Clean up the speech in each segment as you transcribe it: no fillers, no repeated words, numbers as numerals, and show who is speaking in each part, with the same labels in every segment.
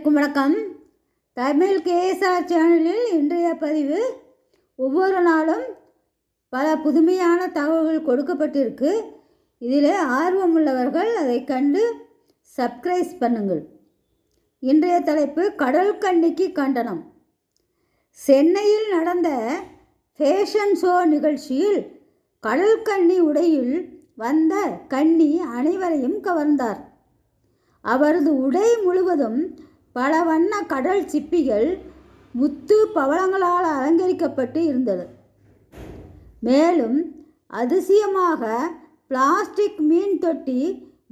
Speaker 1: வணக்கம். தமிழ் கேஎஸ்ஆர் சேனலில் இன்றைய பதிவு. ஒவ்வொரு நாளும் பல புதுமையான தகவல்கள் கொடுக்கப்பட்டிருக்கு. இதில் ஆர்வமுள்ளவர்கள் அதை கண்டு சப்ஸ்கிரைப் பண்ணுங்கள். இன்றைய தலைப்பு கடல் கன்னிக்கு கண்டனம். சென்னையில் நடந்த ஃபேஷன் ஷோ நிகழ்ச்சியில் கடல் கன்னி உடையில் வந்த கன்னி அனைவரையும் கவர்ந்தார். அவரது உடை முழுவதும் பல வண்ண கடல் சிப்பிகள் முத்து பவளங்களால் அலங்கரிக்கப்பட்டு இருந்தது. மேலும் அதிசயமாக பிளாஸ்டிக் மீன் தொட்டி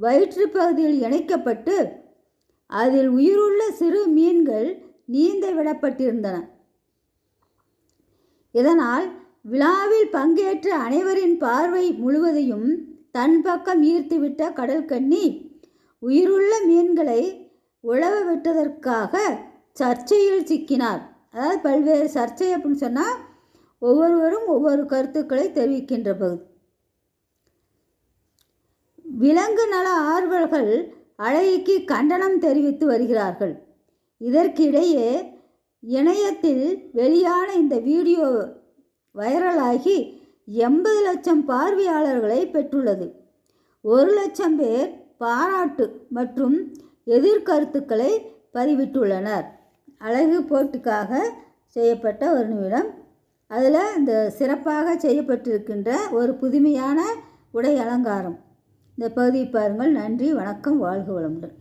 Speaker 1: வயிற்று பகுதியில் இணைக்கப்பட்டு அதில் உயிருள்ள சிறு மீன்கள் நீந்த விடப்பட்டிருந்தன. இதனால் விழாவில் பங்கேற்ற அனைவரின் பார்வை முழுவதையும் தன் பக்கம் ஈர்த்துவிட்ட கடற்கன்னி உயிருள்ள மீன்களை உழவ விட்டதற்காக சர்ச்சையில் சிக்கினார். அதாவது பல்வேறு சர்ச்சை அப்படின்னு சொன்னால் ஒவ்வொருவரும் ஒவ்வொரு கருத்துக்களை தெரிவிக்கின்ற பகுதி. விலங்கு நல ஆர்வலர்கள் அழகிக்கு கண்டனம் தெரிவித்து வருகிறார்கள். இதற்கிடையே இணையத்தில் வெளியான இந்த வீடியோ வைரலாகி 80 லட்சம் பார்வையாளர்களை பெற்றுள்ளது. 1 லட்சம் பேர் பாராட்டு மற்றும் எதிர்கருத்துக்களை பதிவிட்டுள்ளனர். அழகு போட்டிக்காக செய்யப்பட்ட ஒரு நிமிடம். அதில் இந்த சிறப்பாக செய்யப்பட்டிருக்கின்ற ஒரு புதுமையான உடை அலங்காரம். இந்த பகுதியை பாருங்கள். நன்றி, வணக்கம், வாழ்க வளமுடன்.